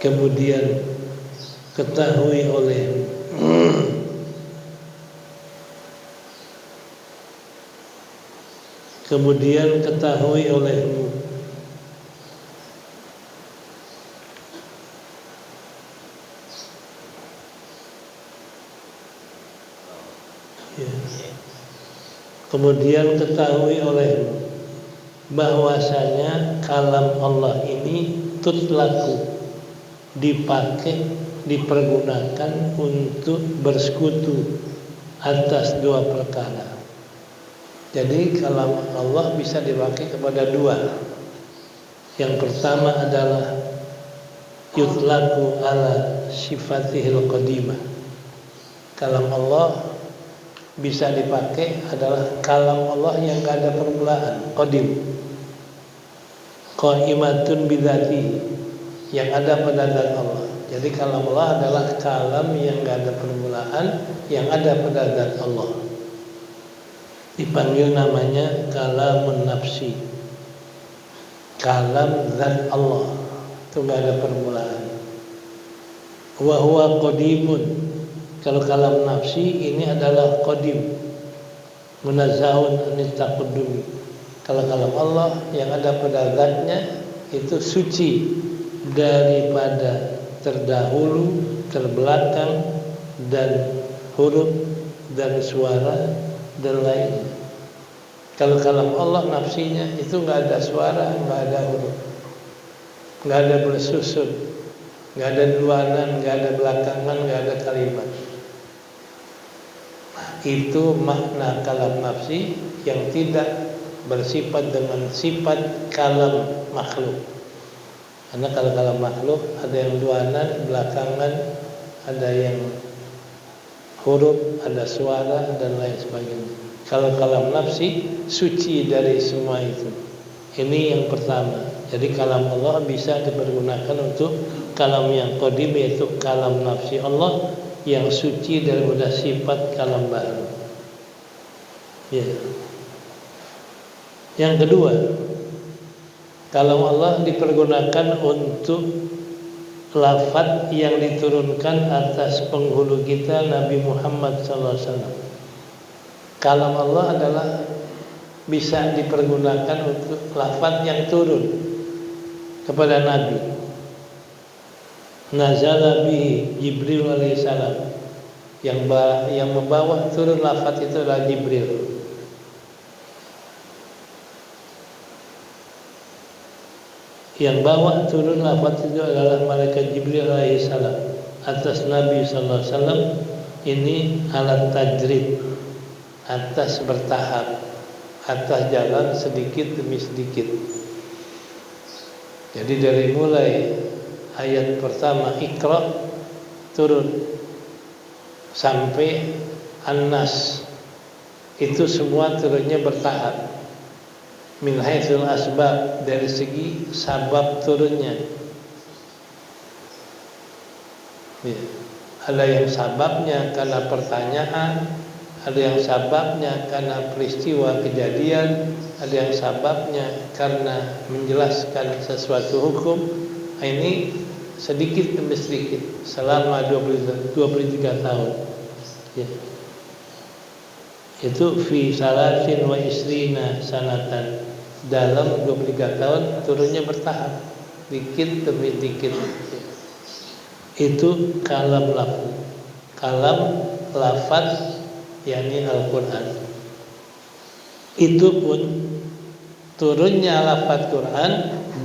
kemudian ketahui olehmu, kemudian ketahui olehmu, kemudian ketahui olehmu bahwasanya kalam Allah ini tutlaku, dipakai, dipergunakan untuk bersekutu atas dua perkara. Jadi kalam Allah bisa dipakai kepada dua. Yang pertama adalah yutlaku ala sifatihil qadimah. Kalam Allah bisa dipakai adalah kalam Allah yang gak ada permulaan, qadim, qaimatun bidzati, yang ada pada zat Allah. Jadi kalam Allah adalah kalam yang gak ada permulaan, yang ada pada zat Allah. Dipanggil namanya kalamun nafsi, kalam zat Allah, itu gak ada permulaan. Wa huwa qadimun. Kalau kalam nafsi ini adalah qadim, munazzahun anit taqaddumi. Kalau kalam Allah yang ada pada zatnya itu suci daripada terdahulu, terbelakang, dan huruf dan suara dan lainnya. Kalau kalam Allah nafsinya itu nggak ada suara, nggak ada huruf, nggak ada bersusun, nggak ada duanan, nggak ada belakangan, nggak ada kalimat. Itu makna kalam nafsi yang tidak bersifat dengan sifat kalam makhluk. Karena kalau kalam makhluk ada yang duanan, belakangan, ada yang huruf, ada suara dan lain sebagainya. Kalau kalam nafsi suci dari semua itu. Ini yang pertama. Jadi kalam Allah bisa dipergunakan untuk kalam yang qadim, yaitu kalam nafsi Allah yang suci daripada sifat kalam baru. Ya. Yang kedua, kalam Allah dipergunakan untuk lafaz yang diturunkan atas penghulu kita Nabi Muhammad SAW. Kalam Allah adalah bisa dipergunakan untuk lafaz yang turun kepada Nabi. Nazala bihi Jibril alaihissalam, yang membawa turun lafaz itu adalah Jibril. Yang bawa turun lafaz itu adalah malaikat Jibril alaihissalam atas Nabi sallallahu alaihi wasallam. Ini alat tajrid, atas bertahap, atas jalan sedikit demi sedikit. Jadi dari mulai ayat pertama Iqra turun sampai An-Nas, itu semua turunnya bertahap. Min haitsul asbab, dari segi sabab turunnya. Ya. Ada yang sababnya karena pertanyaan, ada yang sababnya karena peristiwa kejadian, ada yang sababnya karena menjelaskan sesuatu hukum. Ini sedikit demi sedikit selama 23 tahun. Ya. Itu fi salasin wa isrina sanatan, dalam 23 tahun turunnya bertahap, dikit demi dikit. Itu kalam lafaz, kalam lafaz yakni Al-Quran. Itu pun turunnya lafaz Quran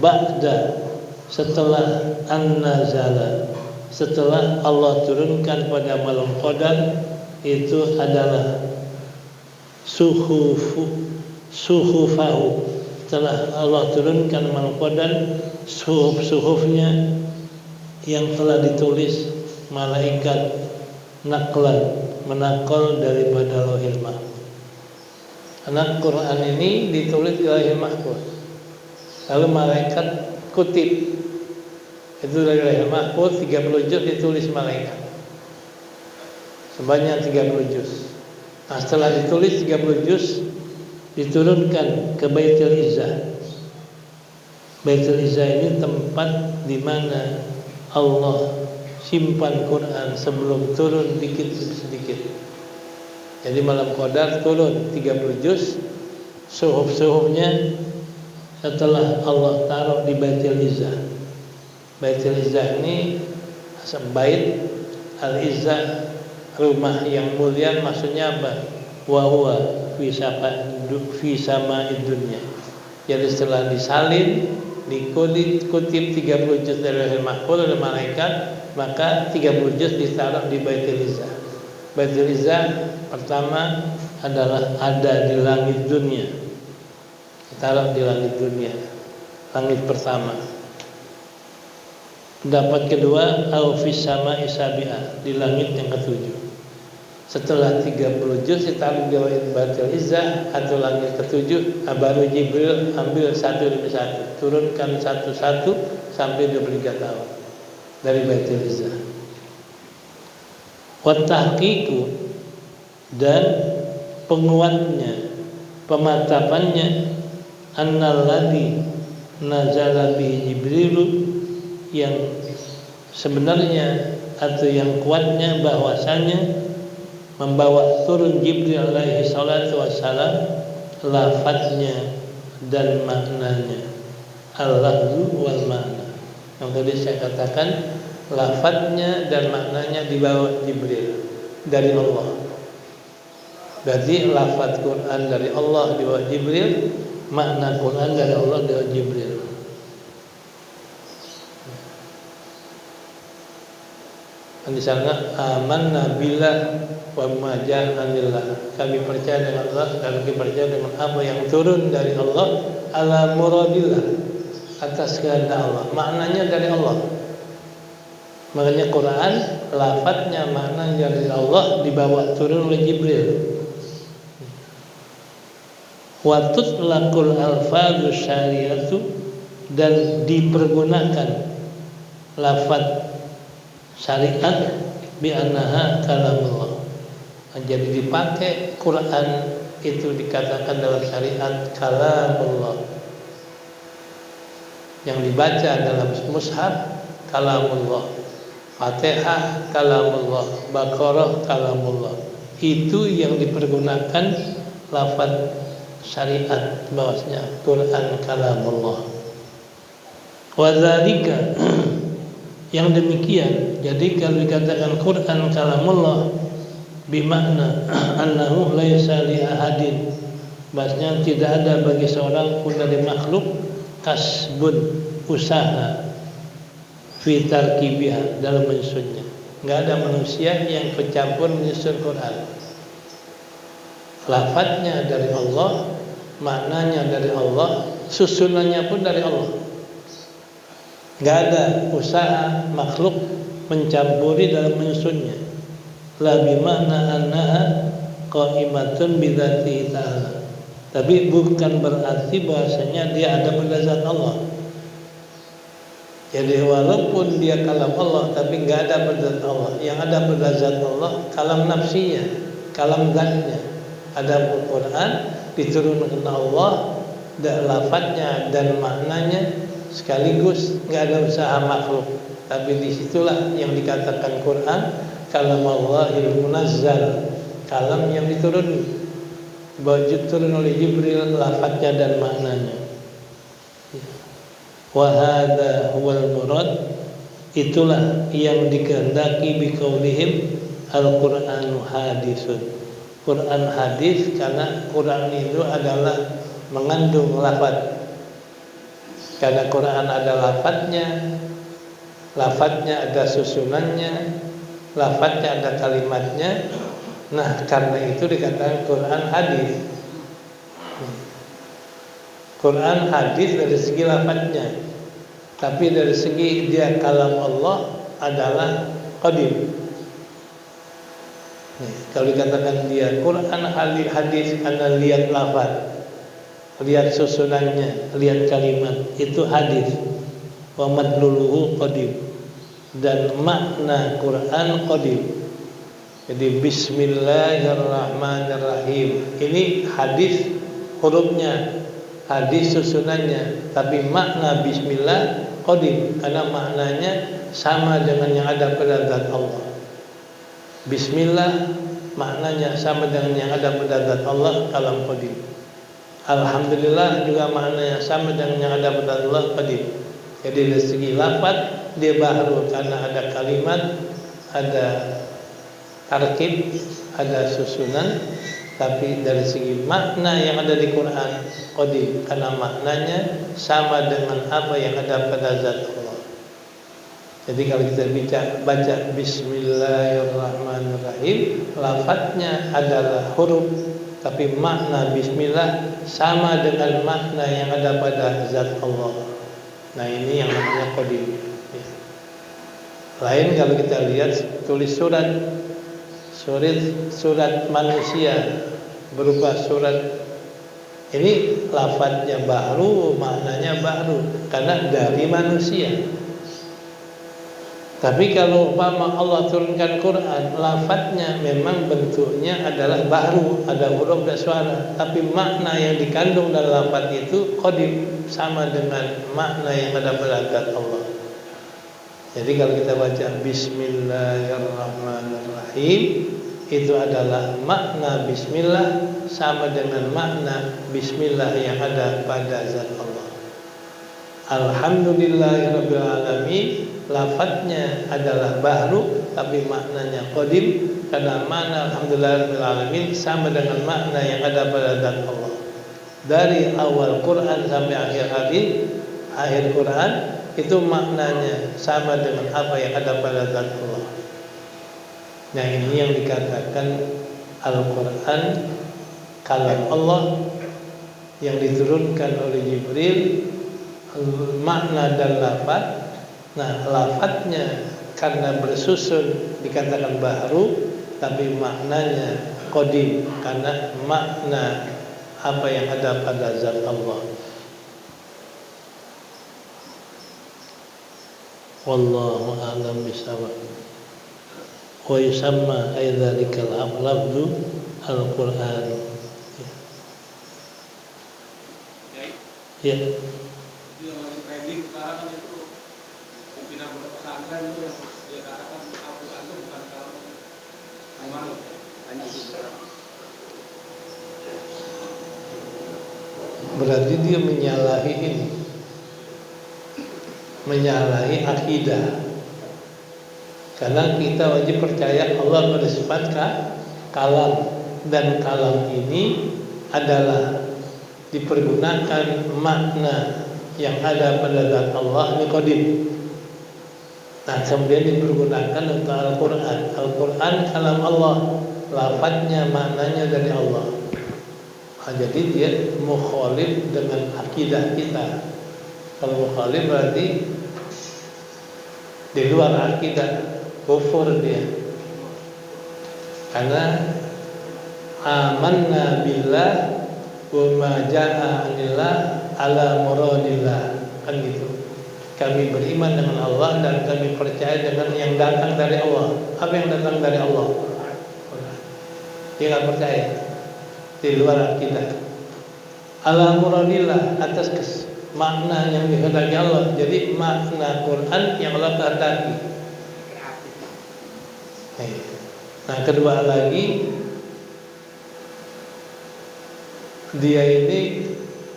ba'da, setelah an-nazala, setelah Allah turunkan pada malam Qadar, itu adalah suhufahu. Setelah Allah turunkan malam Qadar, suhufnya yang telah ditulis malaikat naklan, menakal daripada Lauhil Mahfuz. Karena Quran ini ditulis di Lauhil Mahfuz, lalu malaikat kutip. Itu dari Lauhil Mahfuz 30 juz ditulis malaikat, sebanyak 30 juz. Nah, setelah ditulis 30 juz, diturunkan ke Baitul Izzah. Baitul Izzah ini tempat di mana Allah simpan Quran sebelum turun dikit sedikit. Jadi malam Qadar turun 30 juz, suhuf-suhufnya setelah Allah taruh di Baitul Izzah. Baitul Izzah ini bait al-Izzah, rumah yang mulia, maksudnya apa? Wa huwa fi sama'id dunya. Jadi setelah disalin, dikutip 30 juz dari Lauhul Mahfuz oleh malaikat, maka 30 juz ditaruh di Baitul Izzah. Baitul Izzah pertama adalah ada di langit dunia. Ditaruh di langit dunia, langit pertama. Pendapat kedua, au fis sama'i sabi'ah, di langit yang ketujuh. Setelah 30 juz ditaruh di Baitul Izzah atau langit ketujuh, baru Jibril ambil satu demi satu, turunkan satu-satu sampai 23 tahun dari Baitul Izzah. Wa tahqiqu, dan penguatnya, pemantapannya, annalladzi nazala bihi Jibrilu, yang sebenarnya atau yang kuatnya bahwasanya membawa turun Jibril alaihi salatu wassalam, lafadznya dan maknanya, al-lafzu wal makna. Yang tadi saya katakan lafadznya dan maknanya dibawa Jibril dari Allah. Berarti lafadz Quran dari Allah dibawa Jibril, makna Quran dari Allah dibawa Jibril. Di sana amanna billah wa ma ja'alillah, kami percaya dengan Allah dan kami percaya dengan apa yang turun dari Allah, ala muradillah, atas kehendak Allah, maknanya dari Allah. Makanya Quran lafadznya, maknanya dari Allah, dibawa turun oleh Jibril. Wa tutlaqul alfadhu syariatu, dan dipergunakan lafadz syariat bi annaha kalamullah. Jadi dipakai Quran itu dikatakan dalam syariat kalamullah. Yang dibaca dalam mushaf kalamullah, Fatihah kalamullah, Baqarah kalamullah. Itu yang dipergunakan lafaz syariat, bahwasanya Quran kalamullah. Wa dzalika, yang demikian, jadi kalau dikatakan Quran kalamullah, bimakna annahu laisa li ahadin, bahasanya tidak ada bagi seorang pun dari makhluk kasbun, usaha, fi tarkibiha, dalam menyusunnya. Enggak ada manusia yang bercampur menyusun Quran. Lafadznya dari Allah, maknanya dari Allah, susunannya pun dari Allah. Enggak ada usaha makhluk mencampuri dalam menyusunnya. La bimakna annaha qa'imatun bi dzatihi ta'ala, tapi bukan berarti bahasanya dia ada pada zat Allah. Jadi walaupun dia kalam Allah, tapi enggak ada pada zat Allah. Yang ada pada zat Allah kalam nafsinya, kalam zatnya. Ada Al-Quran diturunkan Allah, dan lafadznya dan maknanya sekaligus, enggak ada usaha makhluk. Tapi disitulah yang dikatakan Quran kalam Allahil munazzal, kalam yang diturun, turun oleh Jibril, lafadznya dan maknanya. Wa hadza huwal murad, itulah yang dikehendaki biqaulihim al-Qur'anu hadisun. Quran hadis, karena Quran itu adalah mengandung lafaz. Karena Quran ada lafadznya ada susunannya, lafadznya ada kalimatnya. Nah, karena itu dikatakan Quran hadis. Quran hadis dari segi lafadznya, tapi dari segi dia kalam Allah adalah qadim. Kalau dikatakan dia Quran hadis, karena lihat lafaz, lihat susunannya, lihat kalimat, itu hadis. Wa madluluhu qadim, dan makna Quran qadim. Jadi bismillahirrahmanirrahim, ini hadis hurufnya, hadis susunannya, tapi makna bismillah qadim karena maknanya sama dengan yang ada pada zat Allah. Bismillah maknanya sama dengan yang ada pada zat Allah, kalam qadim. Alhamdulillah juga maknanya sama dengan yang ada pada Allah, qadim. Jadi dari segi lafaz dia baru karena ada kalimat, ada tarkib, ada susunan. Tapi dari segi makna yang ada di Quran qadim karena maknanya sama dengan apa yang ada pada zat Allah. Jadi kalau kita baca Bismillahirrahmanirrahim, lafadznya adalah huruf, tapi makna Bismillah sama dengan makna yang ada pada zat Allah. Nah ini yang namanya qadim. Lain kalau kita lihat tulis surat manusia berupa surat, ini lafadznya baru, maknanya baru karena dari manusia. Tapi kalau umpama Allah turunkan Quran, lafadznya memang bentuknya adalah baru, ada huruf dan suara, tapi makna yang dikandung dalam lafadz itu qadim, sama dengan makna yang ada pada zat Allah. Jadi kalau kita baca Bismillahirrahmanirrahim, itu adalah makna Bismillah sama dengan makna Bismillah yang ada pada zat Allah. Alhamdulillahirabbil alamin, lafadznya adalah baru tapi maknanya qadim karena makna alhamdulillahirabbil alamin sama dengan makna yang ada pada zat Allah. Dari awal Quran sampai akhir Quran itu maknanya sama dengan apa yang ada pada zat Allah. Nah ini yang dikatakan Al-Quran kalam Allah yang diturunkan oleh Jibril, makna dan lafaz. Nah lafaznya karena bersusun dikatakan baru, tapi maknanya qadim karena makna apa yang ada pada zat Allah. Wallahu a'lam bishawab. Wa yusamma aidzalikal lafzu al-Qur'an. Ya. Berarti dia menyalahi ini, menyalahi akidah. Karena kita wajib percaya Allah bersifat kalam, dan kalam ini adalah dipergunakan makna yang ada pada zat Allah ini qadim. Nah kemudian dipergunakan untuk Al-Quran. Al-Quran kalam Allah, lafadznya maknanya dari Allah. Nah, jadi dia mukhalif dengan akidah kita. Kalau mukhalif berarti di luar akidah, kufur dia. Karena amanna billah wa ma jaa anillah ala muradillah, kan gitu. Kami beriman dengan Allah dan kami percaya dengan yang datang dari Allah. Apa yang datang dari Allah? Dia nggak percaya, di luar akidah. Ala muradillah, atas makna yang dikehendaki Allah. Jadi makna Quran yang Allah kehendaki. Nah kedua lagi, dia ini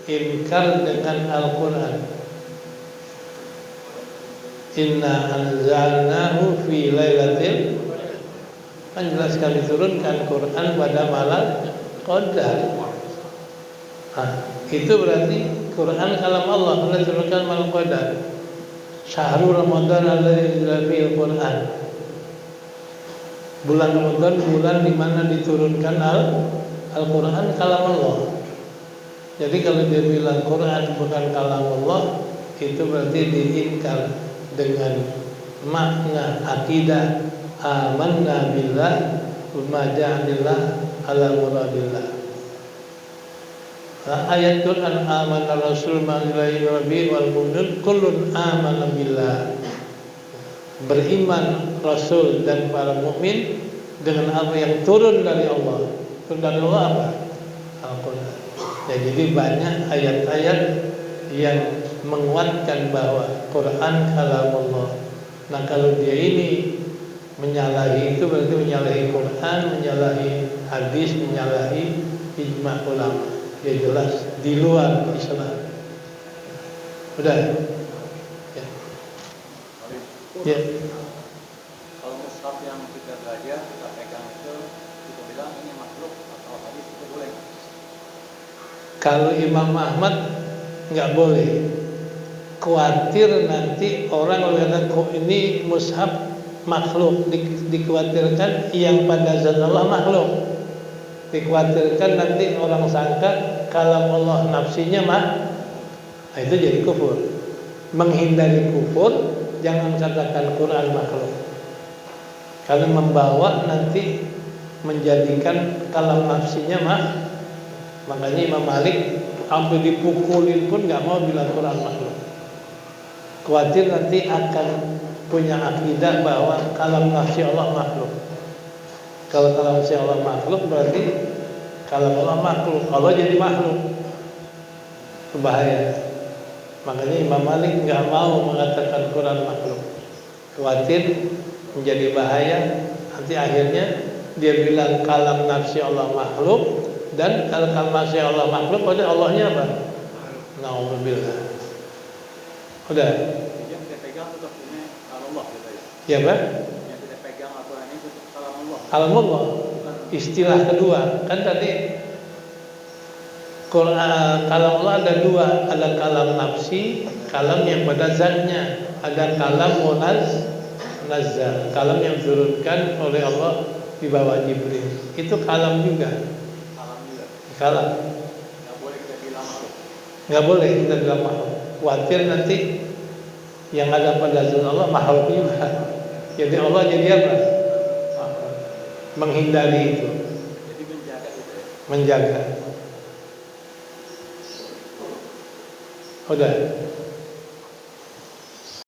inkar dengan Al-Quran. Inna anzalnahu fi lailatul, kan jelas kami turunkan Quran pada malam Qadar. Nah, itu berarti Quran kalam Allah, Allah turunkan malam Qadar. Syahrul Ramadan alladzi unzila fihi Al-Quran. Bulan Ramadan, bulan di mana diturunkan Al-Quran kalam Allah. Jadi kalau dia bilang Quran bukan kalam Allah, itu berarti diingkar dengan makna akidah amanna billah wa ma ja'alillah ala muradillah. Ayat Quran amana rasul ma'ilaihi rabbi wal mu'minun kullun amana billah. Beriman Rasul dan para mukmin dengan apa yang turun dari Allah. Turun dari Allah apa? Al-Quran. Ya, jadi banyak ayat-ayat yang menguatkan bahwa Quran kalamullah. Nah kalau dia ini menyalahi itu berarti menyalahi Quran, menyalahi hadis, menyalahi ijma ulama. Ya jelas di luar Islam. Udah. Ya. Ya. Kalau mushaf yang kita belajar, kita pegang itu, kita bilang ini makhluk atau hadis itu boleh. Kalau Imam Ahmad nggak boleh. Khawatir nanti orang mengatakan kok ini mushaf makhluk, dikhawatirkan yang pada zat Allah makhluk. Dikhawatirkan nanti orang sangka kalam Allah nafsinya mah. Nah, itu jadi kufur. Menghindari kufur, jangan katakan Quran makhluk. Karena membawa nanti menjadikan kalam nafsinya mah. Makanya Imam Malik sampai dipukulin pun nggak mau bilang Quran makhluk. Khawatir nanti akan punya akidah bahwa kalam nafsi Allah makhluk. Kalau kalam nafsi Allah makhluk berarti kalam Allah makhluk. Allah jadi makhluk. Itu bahaya. Makanya Imam Malik nggak mau mengatakan Quran makhluk. Khawatir menjadi bahaya. Nanti akhirnya dia bilang kalam nafsi Allah makhluk. Dan kalau kalam nafsi Allah makhluk, berarti Allahnya apa? Na'udzubillah. Udah. Yang kita pegang tetap punya kalam Allah gitu ya. Ya, Pak? Yang kita pegang aturan ini tetap kalam Allah. Kalam Allah. Istilah kedua, kan tadi Quran kalam Allah ada dua, ada kalam nafsi, kalam yang pada zatnya, ada kalam munazzal, kalam yang diturunkan oleh Allah di bawah Jibril. Itu kalam juga. Kalam juga. Kalam. Nggak boleh kita bilang makhluk. Nggak boleh kita bilang makhluk. Khawatir nanti yang ada pada zat Allah makhluk juga. Jadi Allah jadi apa? Menghindari itu. Jadi menjaga itu ya. Menjaga. Udah.